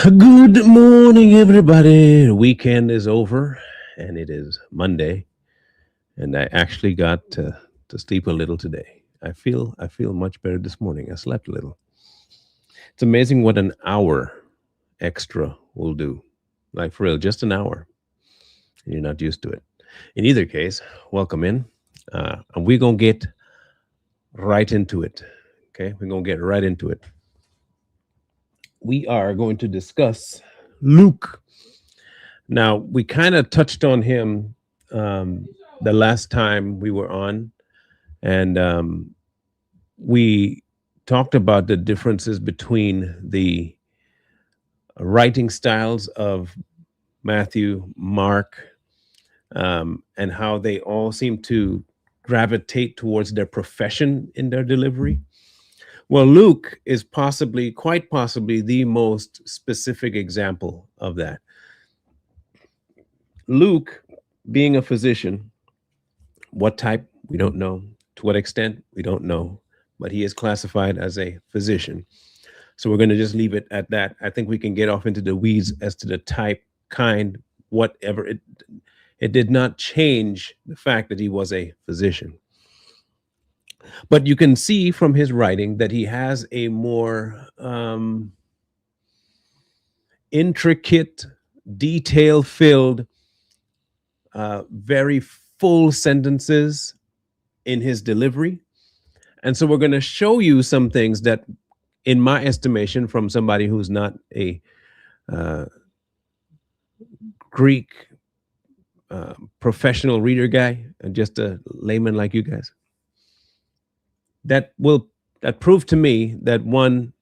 Good morning, everybody. The weekend is over, and it is Monday, and I actually got to sleep a little today. I feel much better this morning. I slept a little. It's amazing what an hour extra will do. Like for real, just an hour, and you're not used to it. In either case, welcome in, and we're gonna get right into it. Okay, we're gonna get right into it. We are going to discuss Luke. Now, we kind of touched on him um, the last time we were on, and we talked about the differences between the writing styles of Matthew, Mark, and how they all seem to gravitate towards their profession in their delivery. Well, Luke is possibly, quite possibly, the most specific example of that. Luke, being a physician, what type, we don't know. To what extent, we don't know. But he is classified as a physician. So we're going to just leave it at that. I think we can get off into the weeds as to the type, kind, whatever. It did not change the fact that he was a physician. But you can see from his writing that he has a more intricate, detail filled, very full sentences in his delivery. And so we're going to show you some things that, in my estimation, from somebody who's not a uh, Greek professional reader guy and just a layman like you guys, that will that proved to me that one,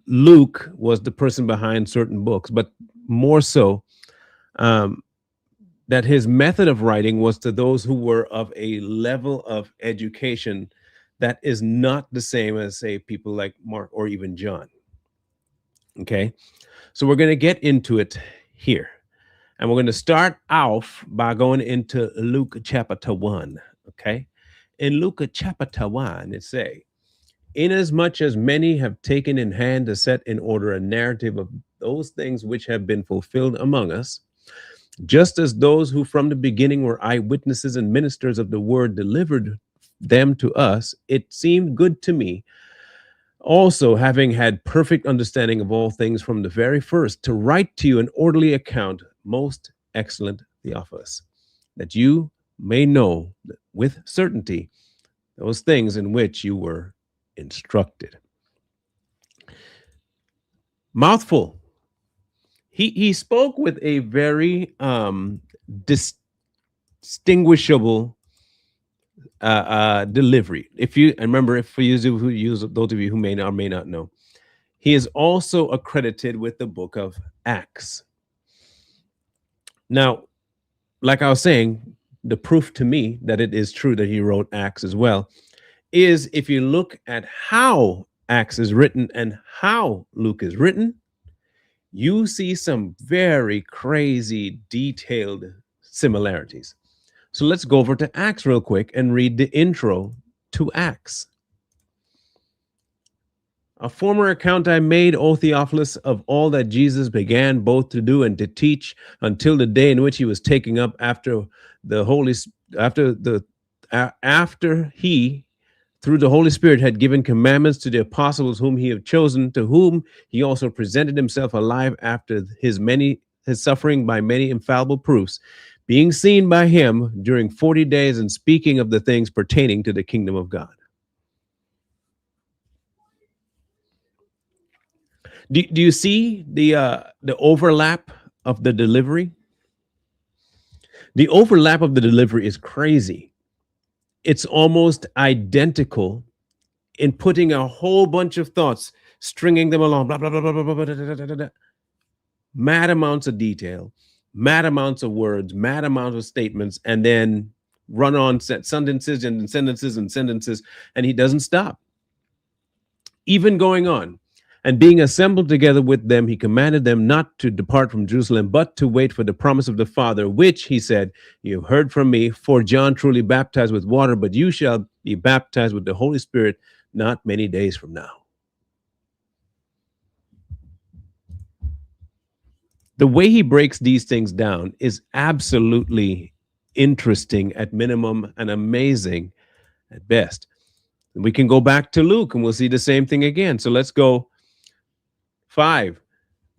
Luke was the person behind certain books, but more so um, that his method of writing was to those who were of a level of education that is not the same as, say, people like Mark or even John. Okay, so we're going to get into it here. And we're going to start off by going into Luke chapter 1. Okay, in Luke chapter 1, it say, inasmuch as many have taken in hand to set in order a narrative of those things which have been fulfilled among us, just as those who from the beginning were eyewitnesses and ministers of the word delivered them to us, it seemed good to me, also having had perfect understanding of all things from the very first, to write to you an orderly account, most excellent Theophilus, that you may know with certainty those things in which you were instructed. Mouthful. He spoke with a very distinguishable delivery. If you and remember, if for you who use those of you who may or may not know, he is also accredited with the book of Acts. Now, like I was saying, the proof to me that it is true that he wrote Acts as well is if you look at how Acts is written and how Luke is written, you see some very crazy detailed similarities. So let's go over to Acts real quick and read the intro to Acts. A former account I made, O Theophilus, of all that Jesus began both to do and to teach until the day in which he was taken up after he through the Holy Spirit had given commandments to the apostles whom he had chosen, to whom he also presented himself alive after his suffering by many infallible proofs, being seen by him during 40 days and speaking of the things pertaining to the kingdom of God. Do you see the overlap of the delivery? The overlap of the delivery is crazy. It's almost identical in putting a whole bunch of thoughts, stringing them along, blah, blah, blah, blah, blah, blah, blah, blah, blah, blah, mad amounts of detail, mad amounts of words, mad amounts of statements, and then run on sentences and sentences and sentences, and he doesn't stop. Even going on. And being assembled together with them, he commanded them not to depart from Jerusalem, but to wait for the promise of the Father, which, he said, you have heard from me. For John truly baptized with water, but you shall be baptized with the Holy Spirit not many days from now. The way he breaks these things down is absolutely interesting at minimum and amazing at best. We can go back to Luke and we'll see the same thing again. So let's go 5.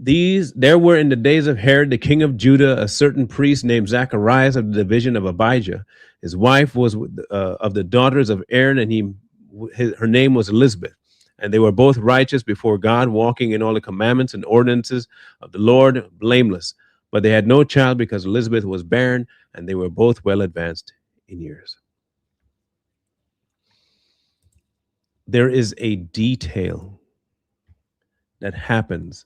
These there were in the days of Herod the king of Judah a certain priest named Zacharias of the division of Abijah. His wife was of the daughters of Aaron, and her name was Elizabeth. And they were both righteous before God, walking in all the commandments and ordinances of the Lord, blameless. But they had no child because Elizabeth was barren, and they were both well advanced in years. There is a detail that happens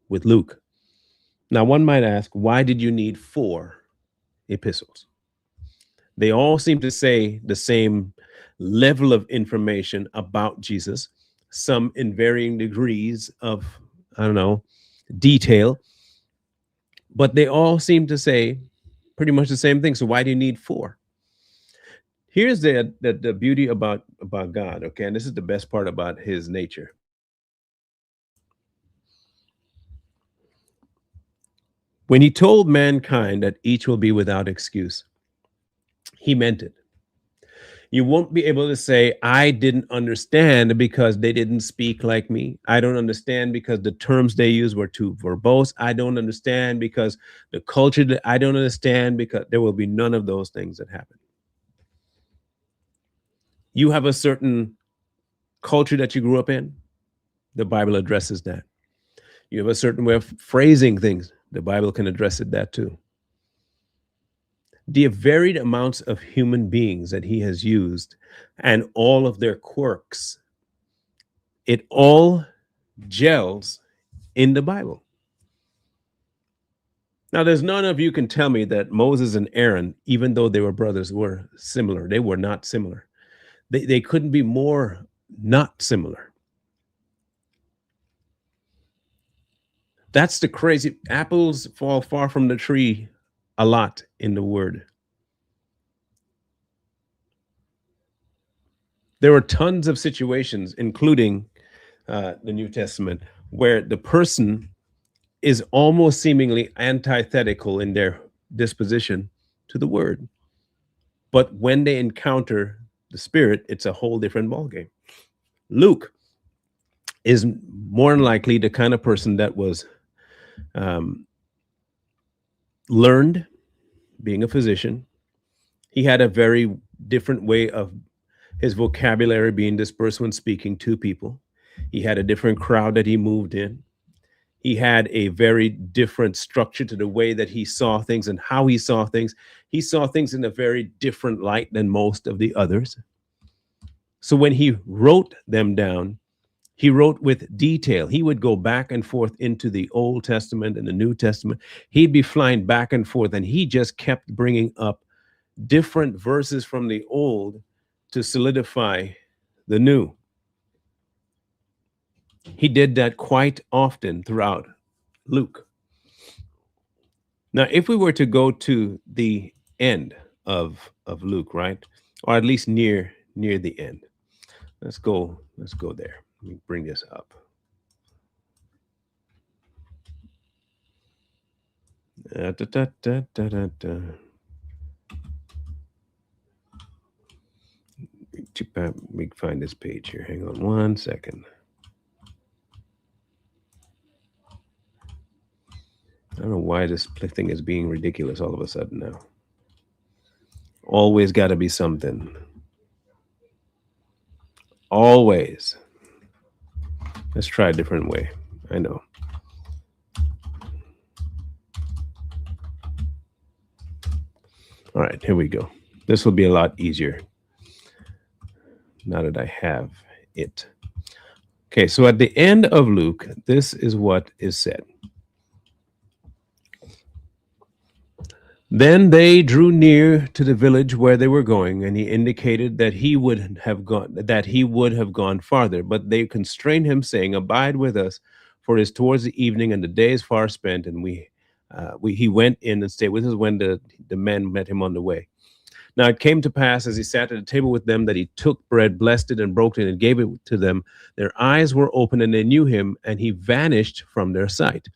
with Luke. Now, one might ask, why did you need 4 epistles? They all seem to say the same level of information about Jesus, some in varying degrees of, I don't know, detail, but they all seem to say pretty much the same thing. So why do you need 4? Here's the beauty about God, okay? And this is the best part about his nature. When he told mankind that each will be without excuse, he meant it. You won't be able to say, I didn't understand because they didn't speak like me. I don't understand because the terms they use were too verbose. I don't understand because the culture, I don't understand because there will be none of those things that happen. You have a certain culture that you grew up in, the Bible addresses that. You have a certain way of phrasing things, the Bible can address it that too. The varied amounts of human beings that he has used and all of their quirks, it all gels in the Bible. Now, there's none of you can tell me that Moses and Aaron, even though they were brothers, were similar. They were not similar. They couldn't be more not similar. That's the crazy. Apples fall far from the tree a lot in the word. There are tons of situations, including the New Testament, where the person is almost seemingly antithetical in their disposition to the word. But when they encounter the Spirit, it's a whole different ballgame. Luke is more than likely the kind of person that was learned being a physician. He had a very different way of his vocabulary being dispersed when speaking to people. He had a different crowd that he moved in. He had a very different structure to the way that he saw things and how he saw things. He saw things in a very different light than most of the others. So when he wrote them down, he wrote with detail. He would go back and forth into the Old Testament and the New Testament. He'd be flying back and forth, and he just kept bringing up different verses from the Old to solidify the New. He did that quite often throughout Luke. Now, if we were to go to the end of Luke, right, or at least near the end, let's go there. Let me bring this up. Da, da, da, da, da, da. Let me find this page here. Hang on one second. I don't know why this thing is being ridiculous all of a sudden now. Always got to be something. Always. Let's try a different way. I know. All right, here we go. This will be a lot easier now that I have it. Okay, so at the end of Luke, this is what is said. Then they drew near to the village where they were going, and he indicated that he would have gone farther. But they constrained him, saying, "Abide with us, for it is towards the evening, and the day is far spent." And he went in and stayed with us when the men met him on the way. Now it came to pass, as he sat at the table with them, that he took bread, blessed it, and broke it, and gave it to them. Their eyes were open, and they knew him, and he vanished from their sight.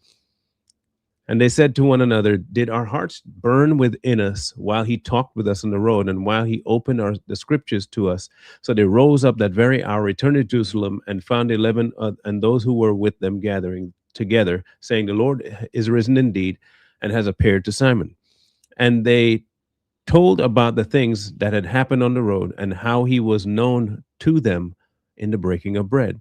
And they said to one another, did our hearts burn within us while he talked with us on the road and while he opened the scriptures to us? So they rose up that very hour, returned to Jerusalem, and found 11 and those who were with them gathering together, saying, the Lord is risen indeed and has appeared to Simon. And they told about the things that had happened on the road and how he was known to them in the breaking of bread.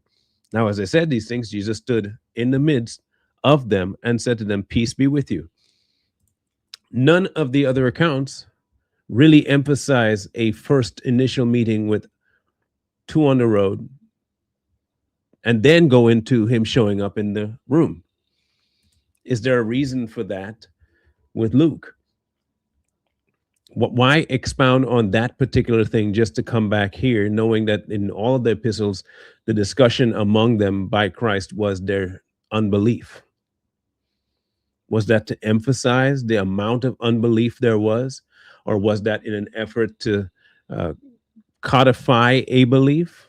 Now, as I said these things, Jesus stood in the midst of them and said to them, peace be with you. None of the other accounts really emphasize a first initial meeting with two on the road and then go into him showing up in the room. Is there a reason for that with Luke? Why expound on that particular thing just to come back here, knowing that in all of the epistles, the discussion among them by Christ was their unbelief? Was that to emphasize the amount of unbelief there was, or was that in an effort to uh, codify a belief?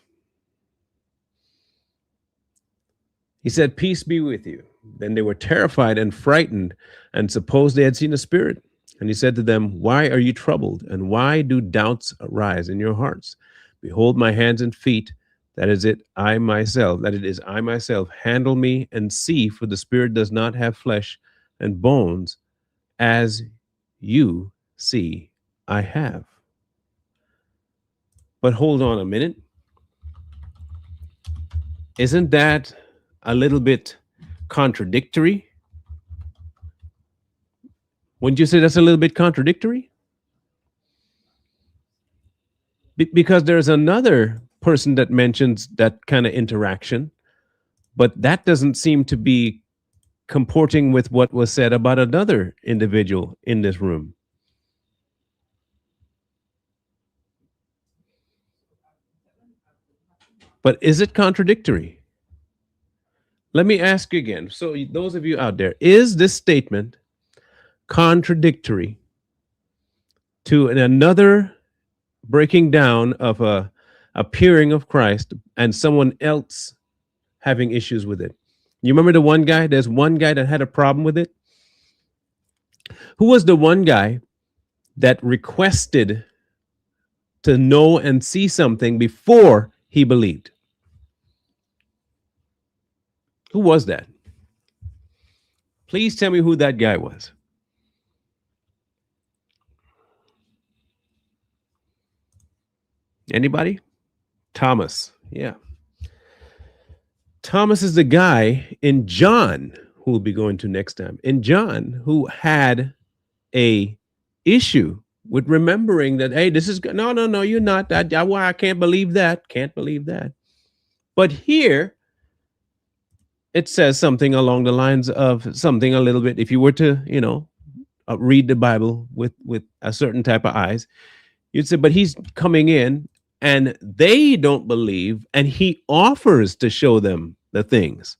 He said, peace be with you. Then they were terrified and frightened and supposed they had seen a spirit. And he said to them, why are you troubled? And why do doubts arise in your hearts? Behold my hands and feet, that is it, I myself, that it is I myself. Handle me and see, for the spirit does not have flesh and bones, as you see I have. But hold on a minute. Isn't that a little bit contradictory? Wouldn't you say that's a little bit contradictory? Because there's another person that mentions that kind of interaction, but that doesn't seem to be comporting with what was said about another individual in this room. But is it contradictory? Let me ask you again. So, those of you out there, is this statement contradictory to another breaking down of a appearing of Christ and someone else having issues with it? You remember the one guy? There's one guy that had a problem with it. Who was the one guy that requested to know and see something before he believed? Who was that? Please tell me who that guy was. Anybody? Thomas. Yeah. Thomas is the guy in John who we'll be going to next time. In John, who had a issue with remembering that, hey, this is no, you're not. Why I can't believe that. Can't believe that. But here it says something along the lines of something a little bit. If you were to, read the Bible with a certain type of eyes, you'd say, but he's coming in and they don't believe, and he offers to show them the things.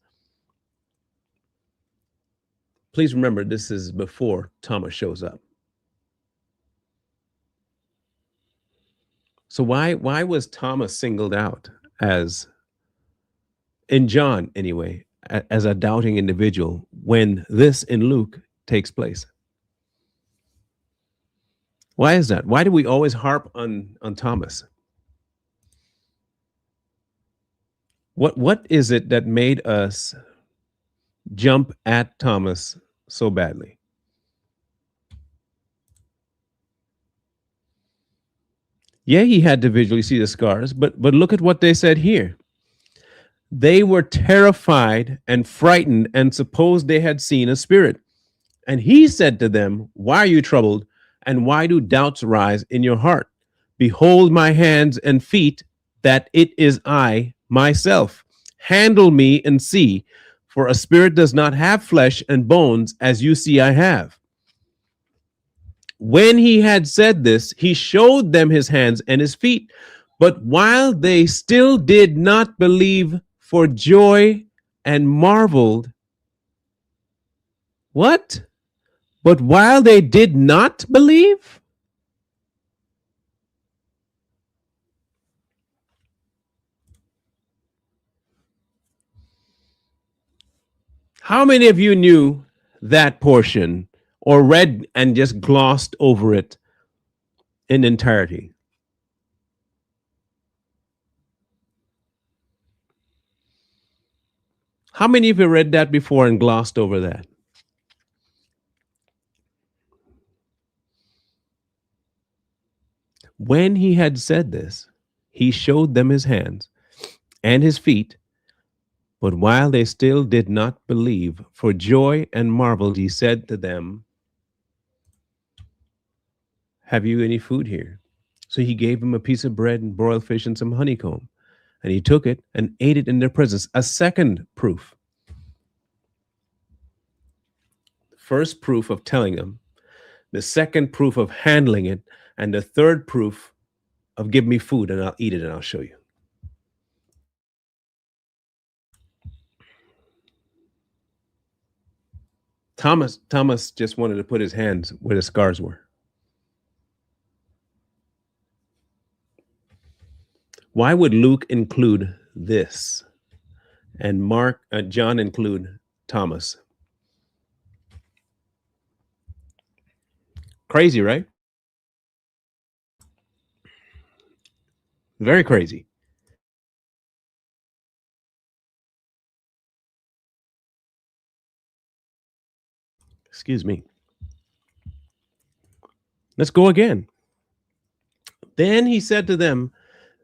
Please remember, this is before Thomas shows up. So why was Thomas singled out as, in John anyway, as a doubting individual when this in Luke takes place? Why is that? Why do we always harp on Thomas? What is it that made us jump at Thomas so badly? Yeah, he had to visually see the scars, but look at what they said here. They were terrified and frightened and supposed they had seen a spirit. And he said to them, why are you troubled? And why do doubts rise in your heart? Behold my hands and feet, that it is I myself. Handle me and see, for a spirit does not have flesh and bones, as you see I have. When he had said this, he showed them his hands and his feet. But while they still did not believe for joy and marveled, what? But while they did not believe? How many of you knew that portion or read and just glossed over it in entirety? How many of you read that before and glossed over that? When he had said this, he showed them his hands and his feet. But while they still did not believe, for joy and marveled, he said to them, have you any food here? So he gave them a piece of bread and broiled fish and some honeycomb. And he took it and ate it in their presence. A second proof. First proof of telling them, the second proof of handling it, and the third proof of give me food and I'll eat it and I'll show you. Thomas just wanted to put his hands where the scars were. Why would Luke include this and John include Thomas? Crazy, right? Very crazy. Excuse me. Let's go again. Then he said to them,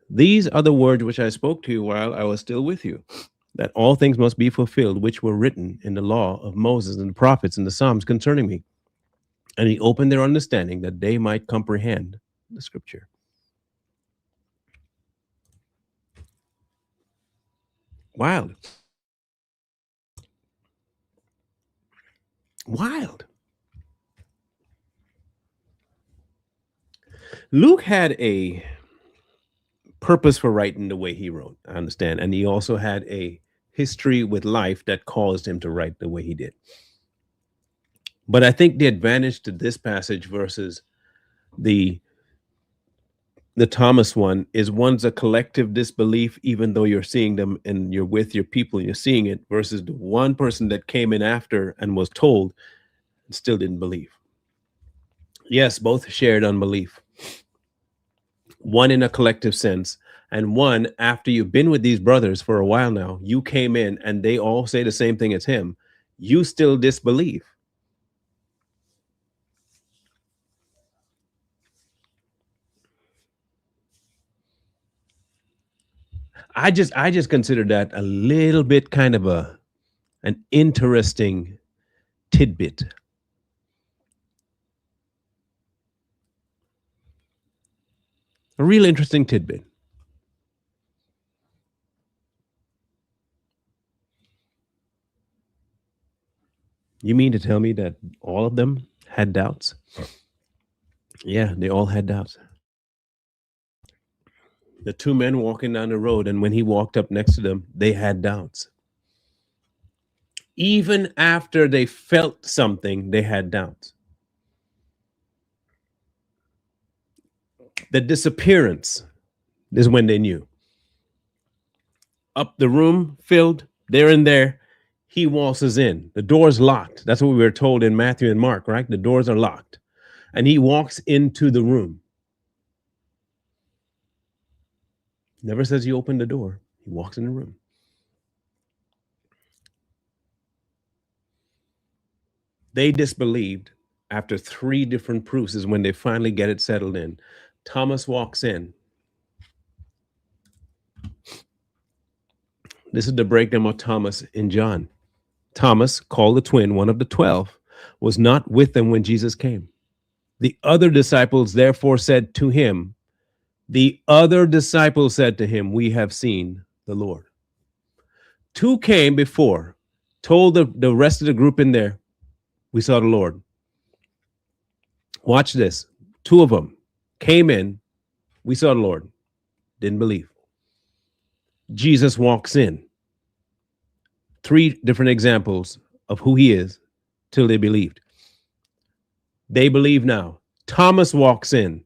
these are the words which I spoke to you while I was still with you, that all things must be fulfilled which were written in the law of Moses and the prophets and the Psalms concerning me. And he opened their understanding that they might comprehend the scripture. Wild. Wild. Luke had a purpose for writing the way he wrote, I understand. And he also had a history with life that caused him to write the way he did. But I think the advantage to this passage versus the Thomas one is one's a collective disbelief, even though you're seeing them and you're with your people and you're seeing it, versus the one person that came in after and was told and still didn't believe. Yes, both shared unbelief. One in a collective sense, and one after you've been with these brothers for a while now, you came in and they all say the same thing as him. You still disbelieve. I just consider that a little bit kind of an interesting tidbit. A real interesting tidbit. You mean to tell me that all of them had doubts? Yeah, they all had doubts. The two men walking down the road, and when he walked up next to them, they had doubts. Even after they felt something, they had doubts. The disappearance is when they knew. Up the room, filled, they're in there. He waltzes in. The door's locked. That's what we were told in Matthew and Mark, right? The doors are locked. And he walks into the room. Never says he opened the door. He walks in the room. They disbelieved after three different proofs is when they finally get it settled in. Thomas walks in. This is the breakdown of Thomas in John. Thomas, called the twin, one of the 12, was not with them when Jesus came. The other disciples therefore said to him, we have seen the Lord. Two came before, told the rest of the group in there, we saw the Lord. Watch this. Two of them came in, we saw the Lord. Didn't believe. Jesus walks in. Three different examples of who he is till they believed. They believe now. Thomas walks in.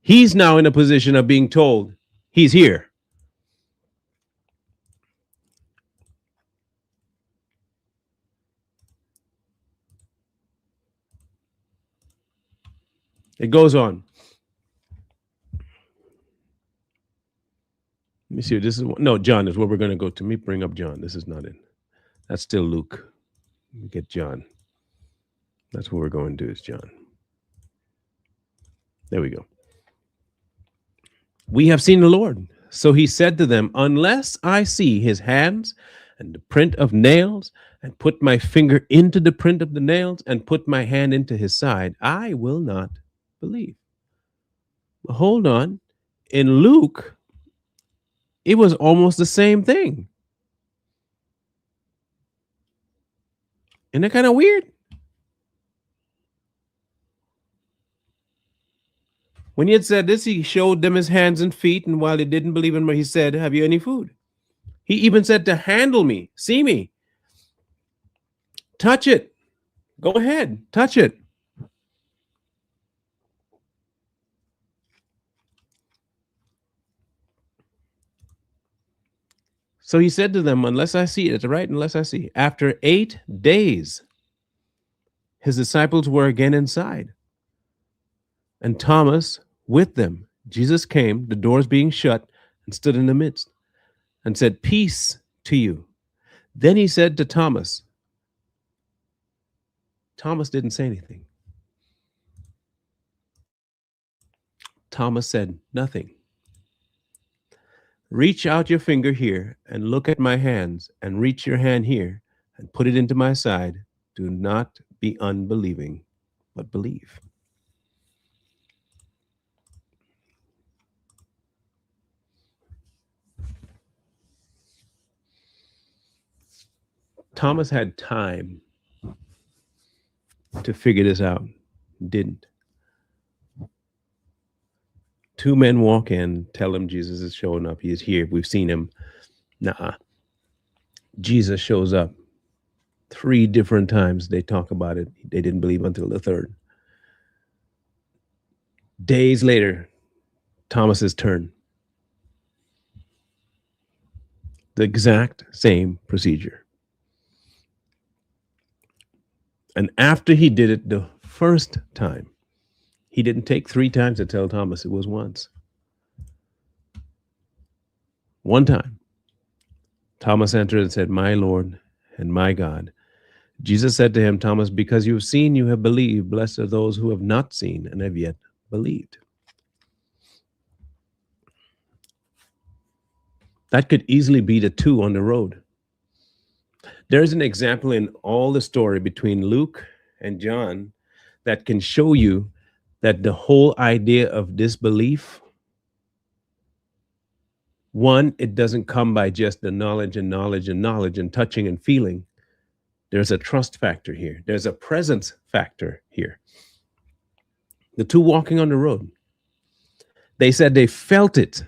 He's now in a position of being told he's here. It goes on. Let me see. This is no, John is where we're going to go. To me, bring up John. This is not it. That's still Luke. Let me get John. That's what we're going to do. Is John. There we go. We have seen the Lord. So he said to them, unless I see his hands and the print of nails, and put my finger into the print of the nails, and put my hand into his side, I will not believe. But hold on. In Luke, it was almost the same thing. Isn't that kind of weird? When he had said this, he showed them his hands and feet, and while they didn't believe him, he said, have you any food? He even said to handle me, see me, touch it. Go ahead, touch it. So he said to them, unless I see it, right? Unless I see. After 8 days, his disciples were again inside, and Thomas with them. Jesus came, the doors being shut, and stood in the midst, and said, peace to you. Then he said to Thomas, Thomas didn't say anything. Thomas said nothing. Reach out your finger here and look at my hands, and reach your hand here and put it into my side. Do not be unbelieving, but believe. Thomas had time to figure this out. Didn't. 2 men walk in, tell him Jesus is showing up. He is here. We've seen him. Nah. Jesus shows up 3 different times. They talk about it. They didn't believe until the 3rd. Days later, Thomas's turn. The exact same procedure. And after he did it the first time, he didn't take 3 times to tell Thomas. It was once. One time, Thomas entered and said, my Lord and my God. Jesus said to him, Thomas, because you have seen, you have believed. Blessed are those who have not seen and have yet believed. That could easily be the 2 on the road. There's an example in all the story between Luke and John that can show you that the whole idea of disbelief, one, it doesn't come by just the knowledge and touching and feeling. There's a trust factor here. There's a presence factor here. The 2 walking on the road, they said they felt it.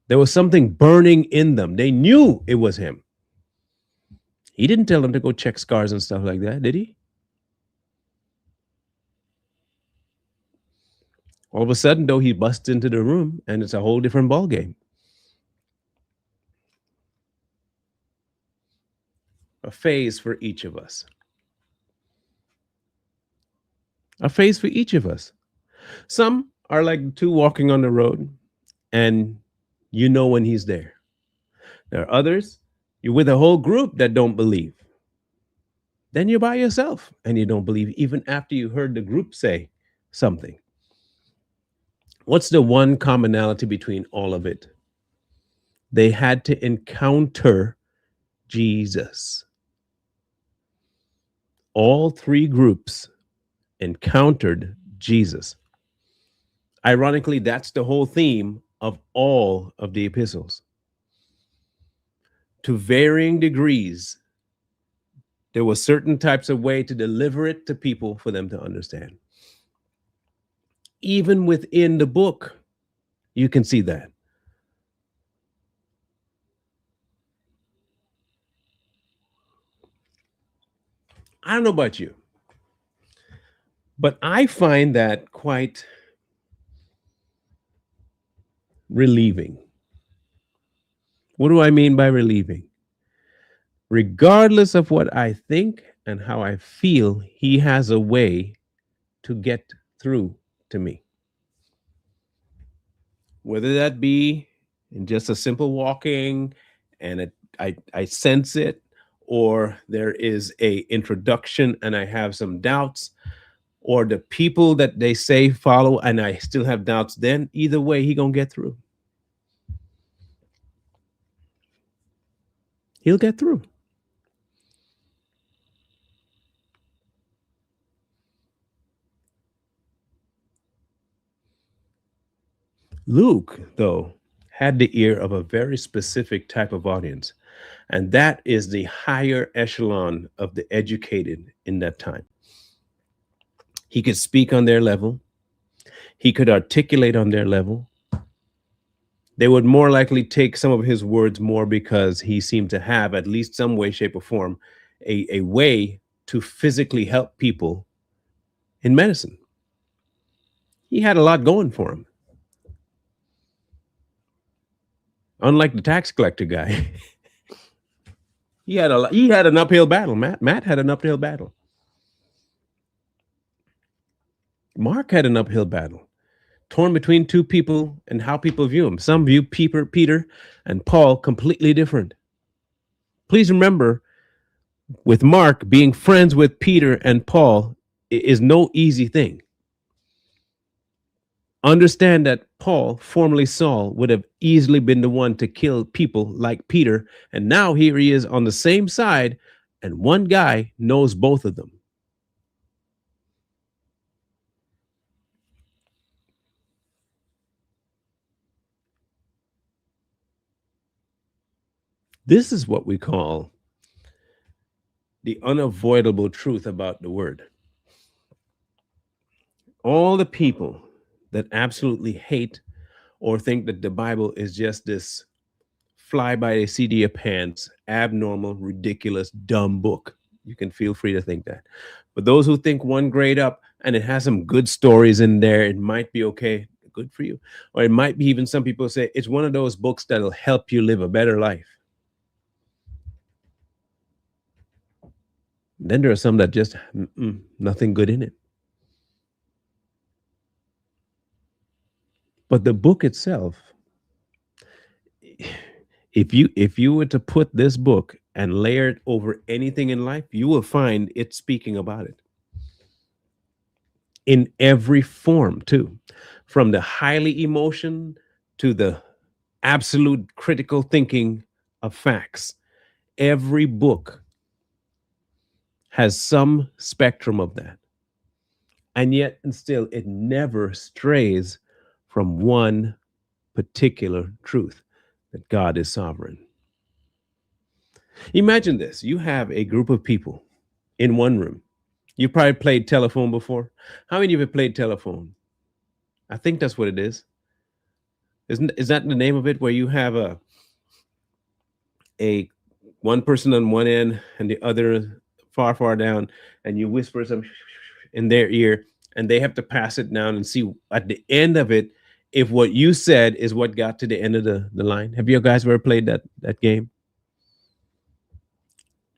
There was something burning in them. They knew it was him. He didn't tell them to go check scars and stuff like that, did he? All of a sudden, though, he busts into the room and it's a whole different ballgame. A phase for each of us. A phase for each of us. Some are like 2 walking on the road and you know when he's there. There are others, you're with a whole group that don't believe. Then you're by yourself and you don't believe even after you heard the group say something. What's the one commonality between all of it? They had to encounter Jesus. All 3 groups encountered Jesus. Ironically, that's the whole theme of all of the epistles. To varying degrees, there were certain types of way to deliver it to people for them to understand. Even within the book, you can see that. I don't know about you, but I find that quite relieving. What do I mean by relieving? Regardless of what I think and how I feel, he has a way to get through to me. Whether that be in just a simple walking and I sense it, or there is a introduction and I have some doubts, or the people that they say follow and I still have doubts, then either way, he gonna get through. He'll get through. Luke, though, had the ear of a very specific type of audience, and that is the higher echelon of the educated in that time. He could speak on their level, he could articulate on their level. They would more likely take some of his words more because he seemed to have, at least some way, shape, or form, a way to physically help people in medicine. He had a lot going for him. Unlike the tax collector guy, he had an uphill battle. Matt had an uphill battle. Mark had an uphill battle, torn between two people and how people view him. Some view Peter and Paul completely different. Please remember, with Mark, being friends with Peter and Paul is no easy thing. Understand that Paul, formerly Saul, would have easily been the one to kill people like Peter. And now here he is on the same side, and one guy knows both of them. This is what we call the unavoidable truth about the word. All the people that absolutely hate or think that the Bible is just this fly by the seat of your pants, abnormal, ridiculous, dumb book. You can feel free to think that. But those who think one grade up and it has some good stories in there, it might be okay. Good for you. Or it might be, even some people say it's one of those books that'll help you live a better life. Then there are some that just nothing good in it. But the book itself, if you were to put this book and layer it over anything in life, you will find it speaking about it in every form too, from the highly emotion to the absolute critical thinking of facts. Every book has some spectrum of that, and yet and still it never strays from one particular truth, that God is sovereign. Imagine this: you have a group of people in one room. You probably played telephone before. How many of you played telephone? I think that's what it is. Is that the name of it, where you have a one person on one end and the other far down, and you whisper some in their ear, and they have to pass it down and see at the end of it if what you said is what got to the end of the line. Have you guys ever played that game?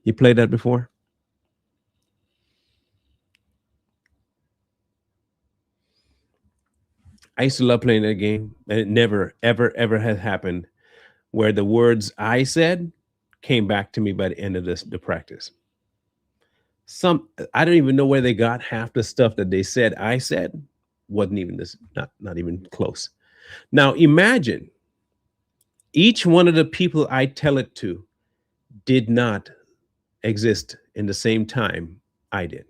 You played that before? I used to love playing that game, and it never, ever has happened where the words I said came back to me by the end of the practice. I don't even know where they got half the stuff that they said I said. Wasn't even this, not even close. Now imagine each one of the people I tell it to did not exist in the same time I did.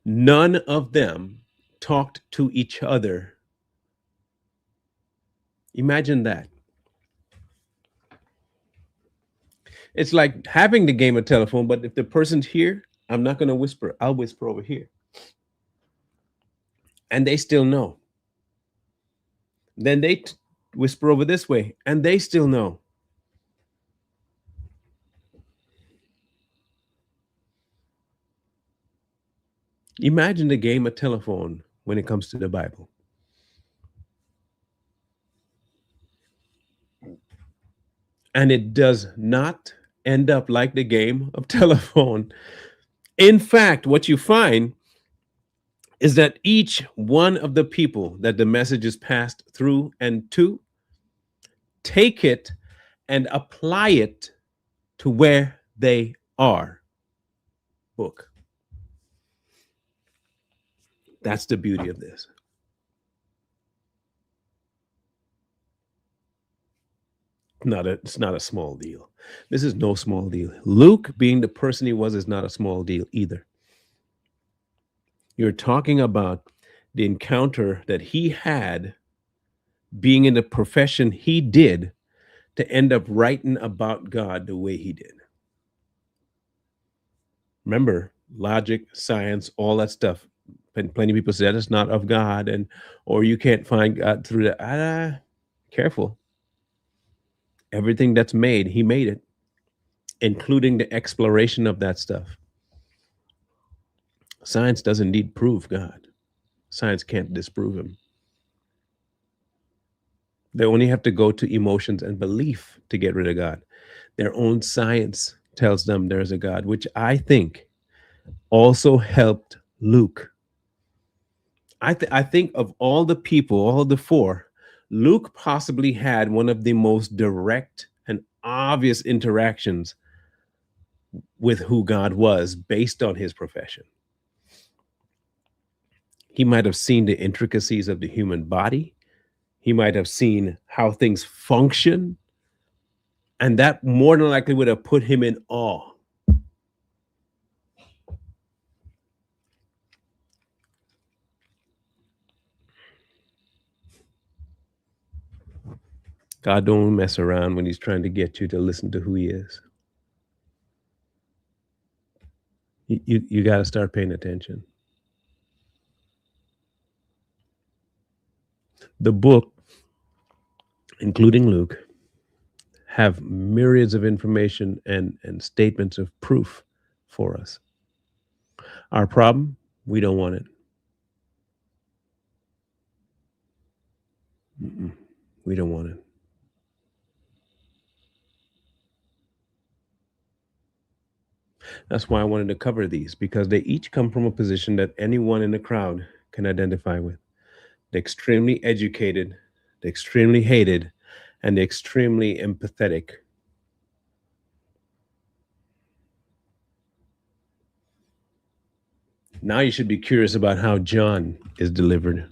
None of them talked to each other. Imagine that. It's like having the game of telephone, but if the person's here, I'm not going to whisper. I'll whisper over here. And they still know. Then they whisper over this way, and they still know. Imagine the game of telephone when it comes to the Bible. And it does not end up like the game of telephone. In fact, what you find is that each one of the people that the message is passed through and to take it and apply it to where they are. Book. That's the beauty of this. It's not a small deal. This is no small deal. Luke, being the person he was, is not a small deal either. You're talking about the encounter that he had being in the profession he did to end up writing about God the way he did. Remember, logic, science, all that stuff. Plenty of people say it's not of God, and or you can't find God through that. Careful. Everything that's made, he made it, including the exploration of that stuff. Science doesn't need proof God. Science can't disprove him. They only have to go to emotions and belief to get rid of God. Their own science tells them there's a God, which I think also helped Luke. I think of all the people, all the four, Luke possibly had one of the most direct and obvious interactions with who God was based on his profession. He might have seen the intricacies of the human body. He might have seen how things function. And that more than likely would have put him in awe. God don't mess around when he's trying to get you to listen to who he is. You got to start paying attention. The book, including Luke, have myriads of information and statements of proof for us. Our problem, we don't want it. We don't want it. That's why I wanted to cover these, because they each come from a position that anyone in the crowd can identify with. The extremely educated, the extremely hated, and the extremely empathetic. Now you should be curious about how John is delivered.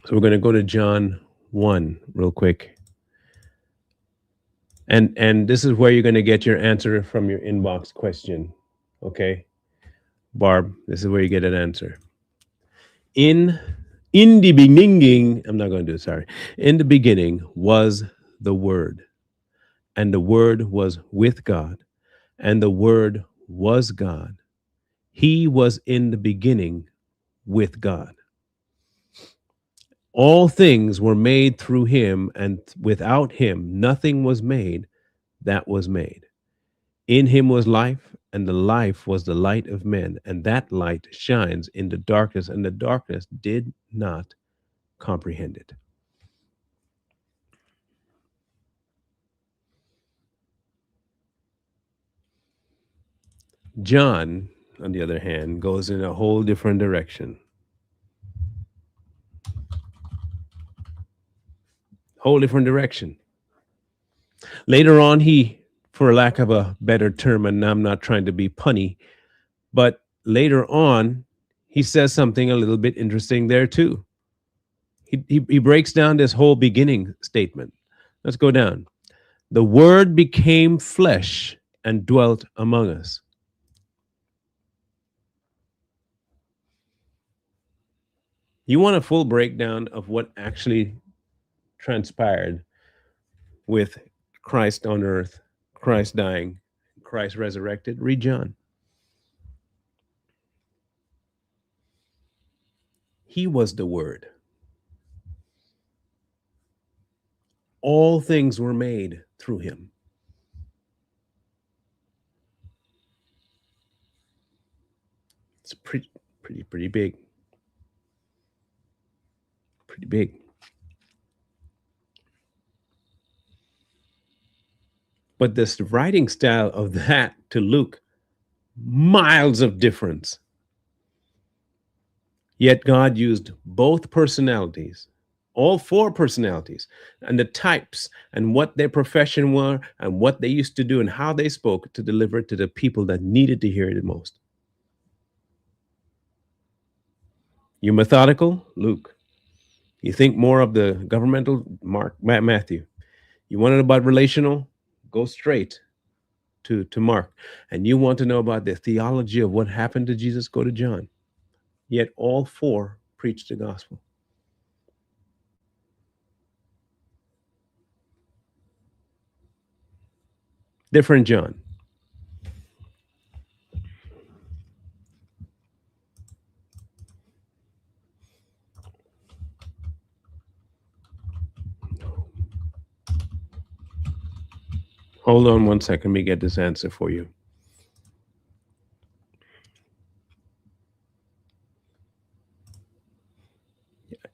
So we're going to go to John 1 real quick. And this is where you're going to get your answer from your inbox question. Okay? Barb, this is where you get an answer. In the beginning, I'm not going to do it, sorry. In the beginning was the Word, and the Word was with God, and the Word was God. He was in the beginning with God. All things were made through him, and without him nothing was made that was made. In him was life, and the life was the light of men, and that light shines in the darkness, and the darkness did not comprehend it. John, on the other hand, goes in a whole different direction. Whole different direction. Later on, he, for lack of a better term, and I'm not trying to be punny, but later on, he says something a little bit interesting there too. He breaks down this whole beginning statement. Let's go down. The word became flesh and dwelt among us. You want a full breakdown of what actually transpired with Christ on earth, Christ dying, Christ resurrected? Read John. He was the word. All things were made through him. It's pretty big. Pretty big. But this writing style of that to Luke miles of difference. Yet God used both personalities, all four personalities, and the types, and what their profession were, and what they used to do, and how they spoke to deliver it to the people that needed to hear it the most. You methodical? Luke. You think more of the governmental? Mark, Matthew. You want to know about relational? Go straight to Mark. And you want to know about the theology of what happened to Jesus? Go to John. Yet all four preach the gospel. Different John. Hold on one second. Let me get this answer for you.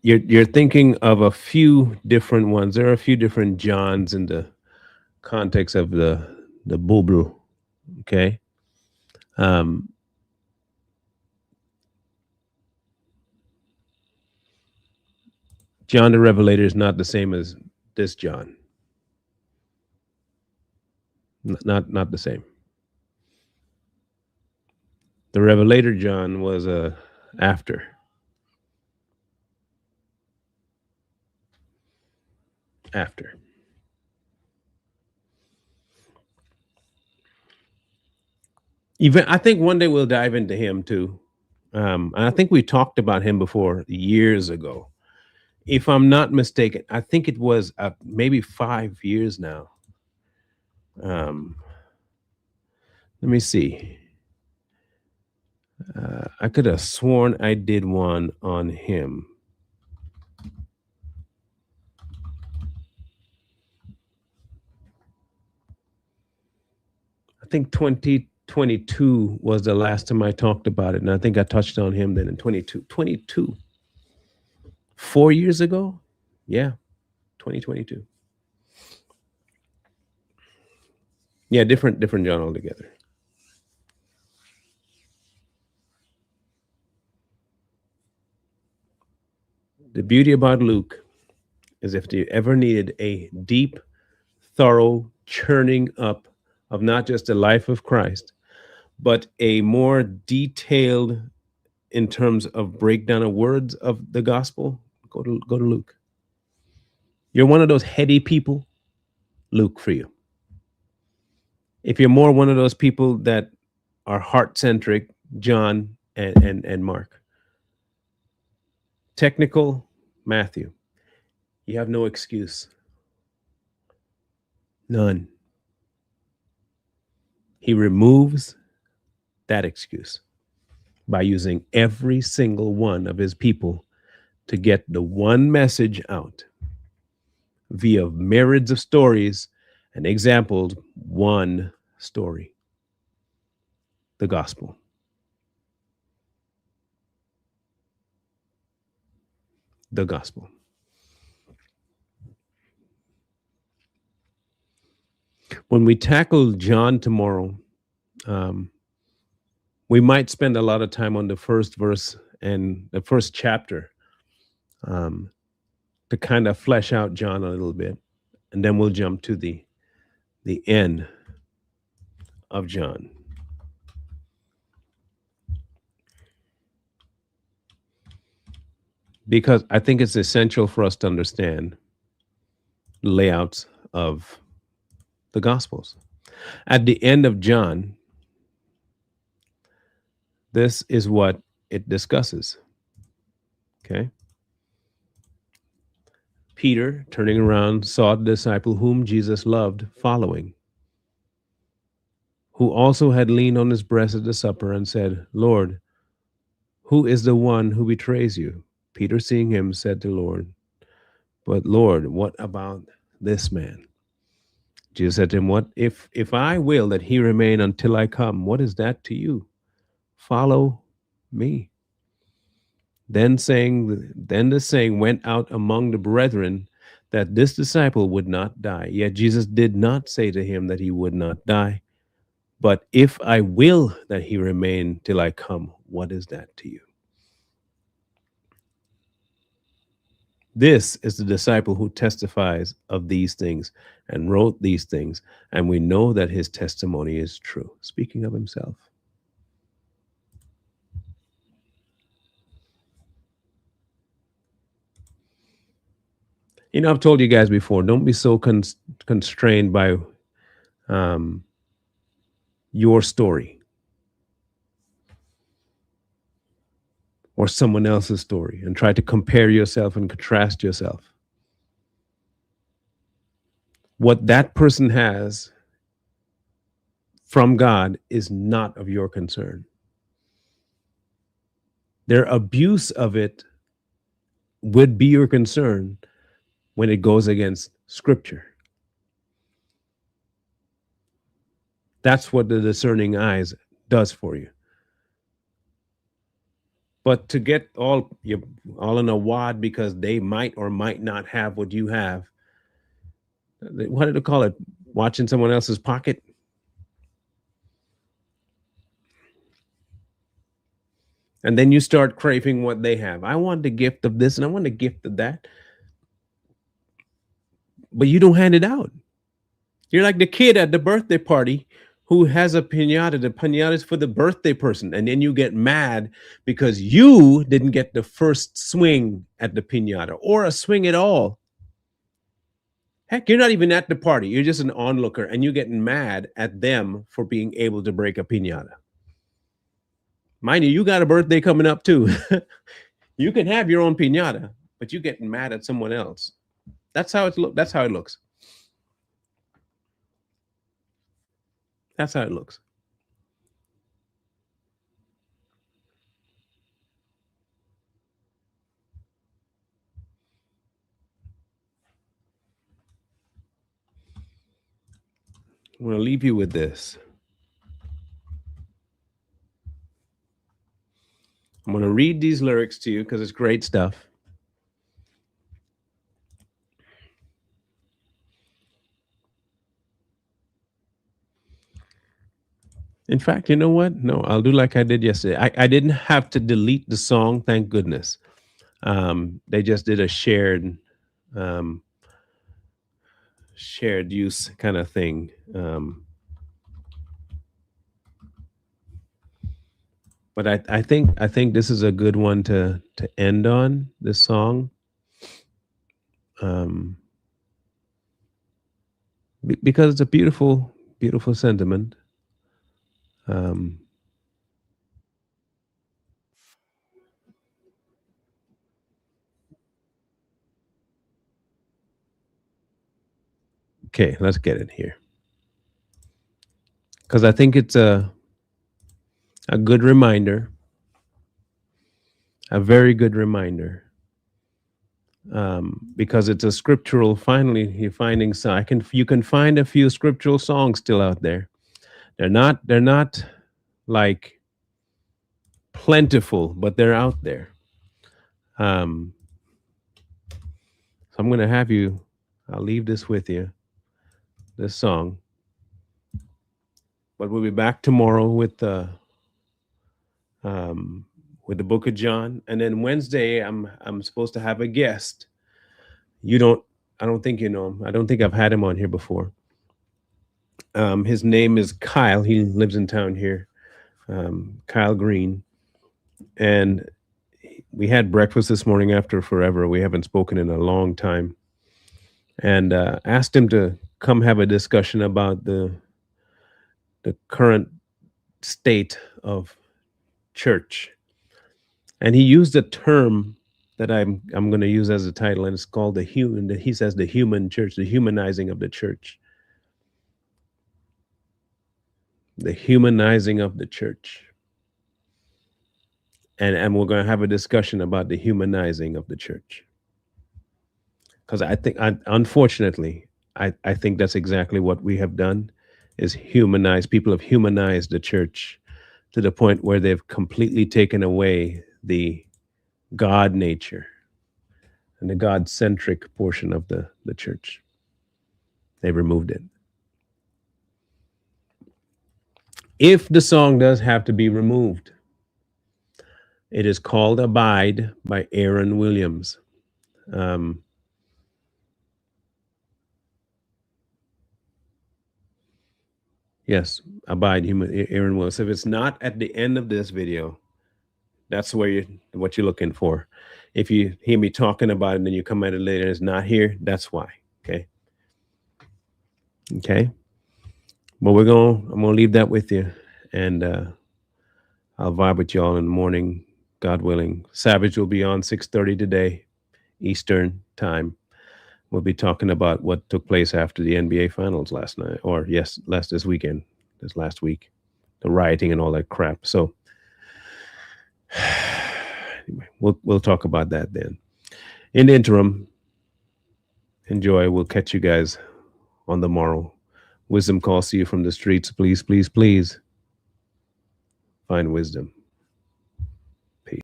You're thinking of a few different ones. There are a few different Johns in the context of the Bible. Okay. Um, John the Revelator is not the same as this John. Not the same. The Revelator John was after. After. Even I think one day we'll dive into him too. And I think we talked about him before years ago. If I'm not mistaken, I think it was maybe 5 years now. Um, let me see. I could have sworn I did one on him. I think 2022 was the last time I talked about it. And I think I touched on him then in 22. 4 years ago? Yeah, 2022. Yeah, different John altogether. The beauty about Luke is if you ever needed a deep, thorough churning up of not just the life of Christ, but a more detailed in terms of breakdown of words of the gospel, go to Luke. You're one of those heady people, Luke for you. If you're more one of those people that are heart centric, John and Mark. Technical, Matthew. You have no excuse. None. He removes that excuse by using every single one of his people to get the one message out via myriads of stories and examples, one story, the gospel. The gospel. When we tackle John tomorrow, we might spend a lot of time on the first verse and the first chapter to kind of flesh out John a little bit, and then we'll jump to the end of John. Because I think it's essential for us to understand the layouts of the Gospels. At the end of John, this is what it discusses. Okay. Peter, turning around, saw the disciple whom Jesus loved following, who also had leaned on his breast at the supper and said, Lord, who is the one who betrays you? Peter, seeing him, said to Lord, but Lord, what about this man? Jesus said to him, what if I will that he remain until I come? What is that to you? Follow me. Then the saying went out among the brethren that this disciple would not die. Yet Jesus did not say to him that he would not die, But if I will that he remain till I come, what is that to you? This is the disciple who testifies of these things and wrote these things, and we know that his testimony is true. Speaking of himself. You know, I've told you guys before, don't be so constrained by um, your story or someone else's story and try to compare yourself and contrast yourself. What that person has from God is not of your concern. Their abuse of it would be your concern when it goes against scripture. That's what the discerning eyes does for you. But to get all in a wad because they might or might not have what you have, what did they call it? Watching someone else's pocket. And then you start craving what they have. I want the gift of this and I want the gift of that. But you don't hand it out. You're like the kid at the birthday party who has a pinata. The pinata is for the birthday person. And then you get mad because you didn't get the first swing at the pinata or a swing at all. Heck, you're not even at the party. You're just an onlooker and you're getting mad at them for being able to break a pinata. Mind you, you got a birthday coming up too. You can have your own pinata, but you're getting mad at someone else. That's how it looks. That's how it looks. That's how it looks. I'm going to leave you with this. I'm going to read these lyrics to you because it's great stuff. In fact, you know what? No, I'll do like I did yesterday. I didn't have to delete the song, thank goodness. They just did a um, shared use kind of thing. But I think this is a good one to end on this song. Um, because it's a beautiful sentiment. Um, okay, let's get it here because I think it's a good reminder, a very good reminder, because it's a scriptural. Finally, you're finding so you can find a few scriptural songs still out there. They're not like plentiful, but they're out there. Um, so I'm going to have you. I'll leave this with you. This song, but we'll be back tomorrow um, with the Book of John, and then Wednesday I'm supposed to have a guest. You don't. I don't think you know him. I don't think I've had him on here before. His name is Kyle. He lives in town here. Kyle Green, and we had breakfast this morning after forever. We haven't spoken in a long time, and asked him to come have a discussion about the current state of church. And he used a term that I'm going to use as a title, and it's called the human. He says the human church, the humanizing of the church, the humanizing of the church. And we're going to have a discussion about the humanizing of the church, because unfortunately, I think that's exactly what we have done, is humanize. People have humanized the church to the point where they've completely taken away the God nature and the God centric portion of the church. They removed it. If the song does have to be removed, it is called Abide by Aaron Williams. Um, yes, Abide, Aaron Williams. If it's not at the end of this video, that's what you're looking for. If you hear me talking about it and then you come at it later and it's not here, that's why. Okay. Okay. But I'm gonna leave that with you. And I'll vibe with y'all in the morning, God willing. Savage will be on 6:30 today, Eastern time. We'll be talking about what took place after the NBA finals last night, or this last week, the rioting and all that crap. So anyway, we'll talk about that then. In the interim, enjoy. We'll catch you guys on the morrow. Wisdom calls to you from the streets. Please, please, please find wisdom. Peace.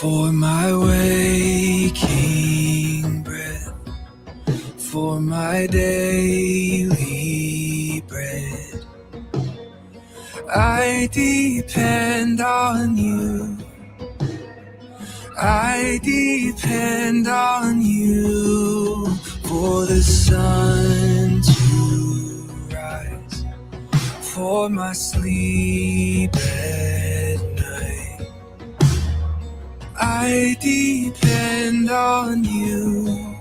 For my waking breath, for my daily bread, I depend on you. I depend on you. For the sun to rise, for my sleep at night, I depend on you.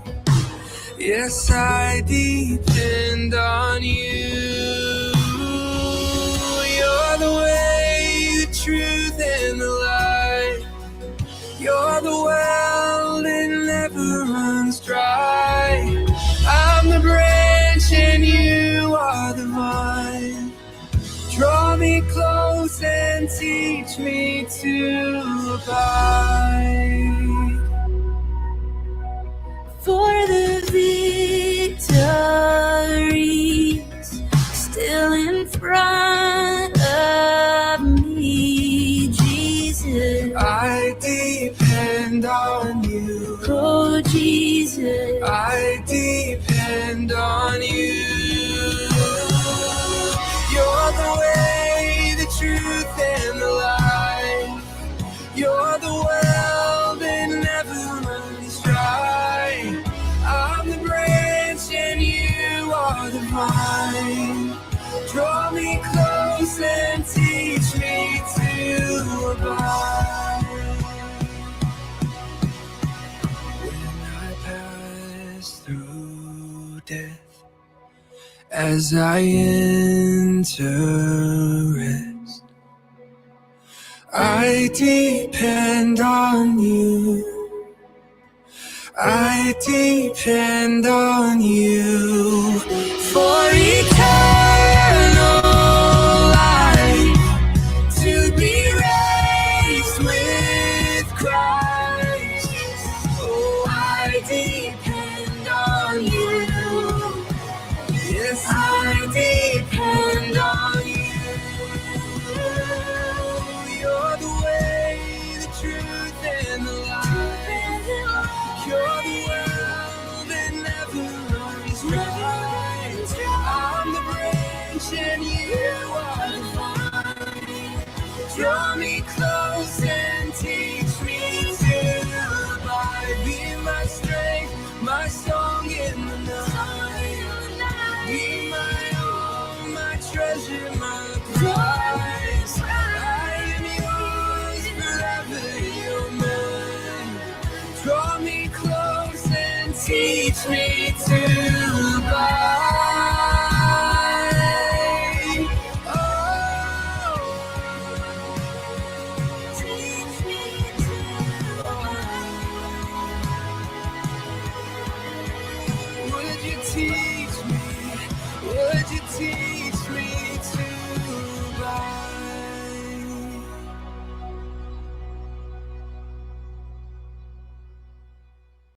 Yes, I depend on you. You're the way, the truth, and the light. You're the well that never runs dry. I'm the branch and you are the vine. Draw me close and teach me to abide. For the victories still in front of me, Jesus, I depend on you. Oh, Jesus, I depend on you. You're the way, the truth, and the life. You're the well that never runs dry. I'm the branch and you are the vine. Draw me close and teach me to abide. When I pass through death, as I enter rest, I depend on you. I depend on you. For eternal life, to be raised with Christ. Oh, I depend on you. Yes, I depend on you. You're the way, the truth, and the life. You're the well that never runs dry. I'm the branch and you are the vine. Draw me close and teach me to abide. Be my strength, my song in the night. Be my all, my treasure, my prize. I am yours forever, you're mine. Draw me close and teach me to abide. Oh, teach me to abide. Would you teach